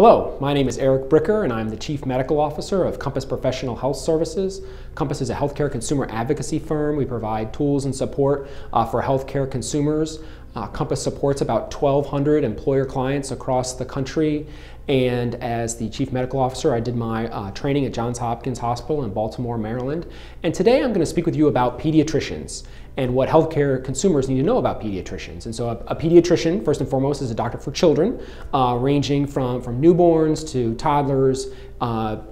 Hello, my name is Eric Bricker and I'm the Chief Medical Officer of Compass Professional Health Services. Compass is a healthcare consumer advocacy firm. We provide tools and support for healthcare consumers. Compass supports about 1,200 employer clients across the country, and as the Chief Medical Officer I did my training at Johns Hopkins Hospital in Baltimore, Maryland. And today I'm going to speak with you about pediatricians and what healthcare consumers need to know about pediatricians. And so a pediatrician, first and foremost, is a doctor for children, ranging from newborns to toddlers,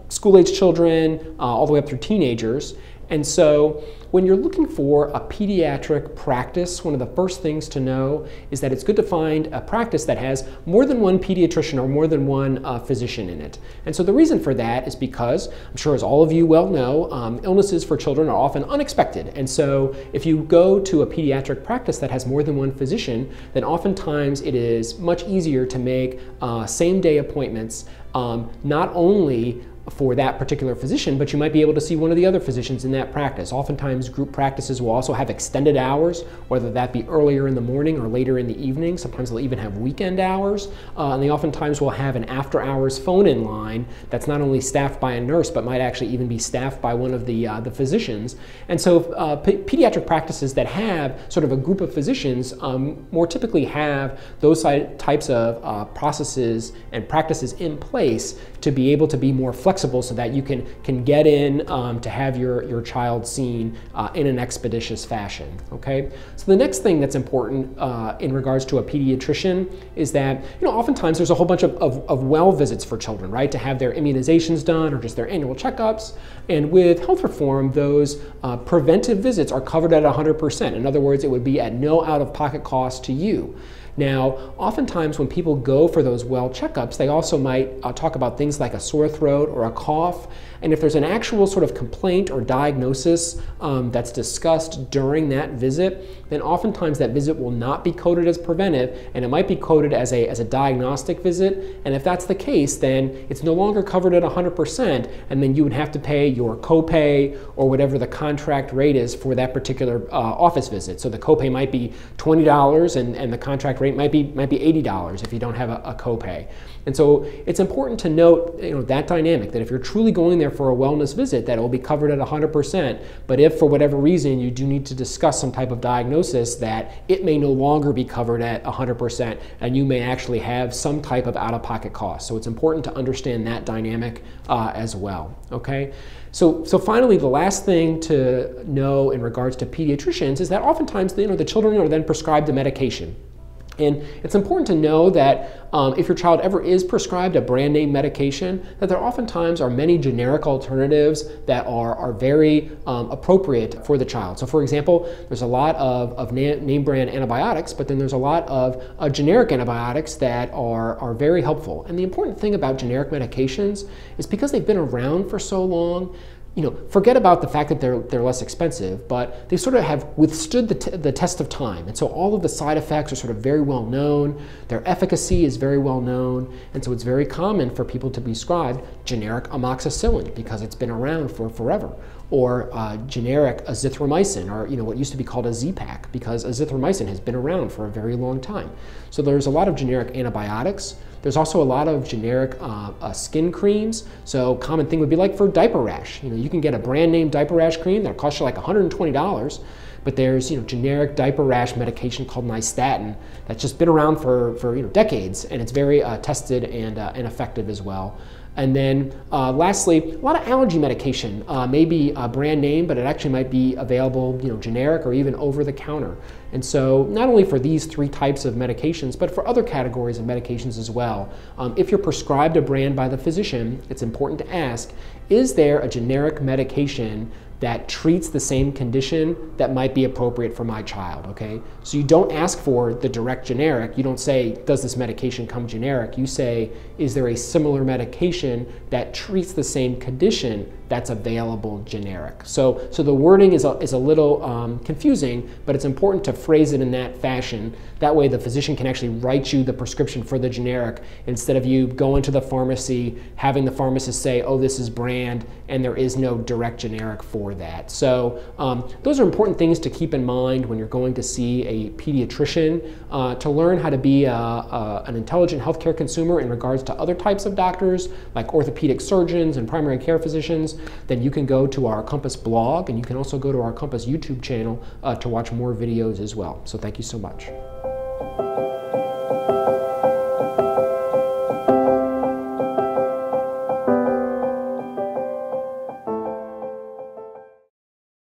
school-age children, all the way up through teenagers. And so when you're looking for a pediatric practice, one of the first things to know is that it's good to find a practice that has more than one pediatrician or more than one physician in it. And so the reason for that is because, I'm sure as all of you well know, illnesses for children are often unexpected. And so if you go to a pediatric practice that has more than one physician, then oftentimes it is much easier to make same-day appointments, not only for that particular physician, but you might be able to see one of the other physicians in that practice. Oftentimes group practices will also have extended hours, whether that be earlier in the morning or later in the evening. Sometimes they'll even have weekend hours, and they oftentimes will have an after-hours phone-in line that's not only staffed by a nurse, but might actually even be staffed by one of the physicians. And so pediatric practices that have sort of a group of physicians more typically have those types of processes and practices in place to be able to be more flexible so that you can get in to have your child seen in an expeditious fashion, okay? So the next thing that's important in regards to a pediatrician is that, oftentimes there's a whole bunch of well visits for children, right? To have their immunizations done or just their annual checkups. And with health reform, those preventive visits are covered at 100%. In other words, it would be at no out-of-pocket cost to you. Now, oftentimes when people go for those well checkups, they also might talk about things like a sore throat or a cough. And if there's an actual sort of complaint or diagnosis that's discussed during that visit, then oftentimes that visit will not be coded as preventive, and it might be coded as a diagnostic visit. And if that's the case, then it's no longer covered at 100%, and then you would have to pay your copay or whatever the contract rate is for that particular office visit. So the copay might be $20, and the contract rate might be $80 if you don't have a copay. And so it's important to note that dynamic, that if you're truly going there for a wellness visit, that it will be covered at 100%. But if for whatever reason you do need to discuss some type of diagnosis, that it may no longer be covered at 100%, and you may actually have some type of out-of-pocket cost. So it's important to understand that dynamic as well, okay? So finally, the last thing to know in regards to pediatricians is that oftentimes the children are then prescribed a medication. And it's important to know that if your child ever is prescribed a brand name medication, that there oftentimes are many generic alternatives that are very appropriate for the child. So for example, there's a lot of name brand antibiotics, but then there's a lot of generic antibiotics that are very helpful. And the important thing about generic medications is because they've been around for so long, forget about the fact that they're less expensive, but they sort of have withstood the test of time. And so all of the side effects are sort of very well known. Their efficacy is very well known. And so it's very common for people to prescribe generic amoxicillin because it's been around for forever. Or generic azithromycin, or what used to be called a Z-Pak, because azithromycin has been around for a very long time. So there's a lot of generic antibiotics. There's also a lot of generic skin creams. So common thing would be like for diaper rash. You can get a brand name diaper rash cream that'll cost you like $120, but there's generic diaper rash medication called nystatin that's just been around for decades, and it's very tested and effective as well. And then lastly, a lot of allergy medication may be a brand name, but it actually might be available generic or even over the counter. And so not only for these three types of medications, but for other categories of medications as well. If you're prescribed a brand by the physician, it's important to ask, is there a generic medication that treats the same condition that might be appropriate for my child, okay? So you don't ask for the direct generic. You don't say, does this medication come generic? You say, is there a similar medication that treats the same condition that's available generic. So the wording is a little confusing, but it's important to phrase it in that fashion. That way the physician can actually write you the prescription for the generic instead of you going to the pharmacy, having the pharmacist say, oh, this is brand, and there is no direct generic for that. So those are important things to keep in mind when you're going to see a pediatrician to learn how to be an intelligent healthcare consumer in regards to other types of doctors like orthopedic surgeons and primary care physicians. Then you can go to our Compass blog, and you can also go to our Compass YouTube channel to watch more videos as well. So thank you so much.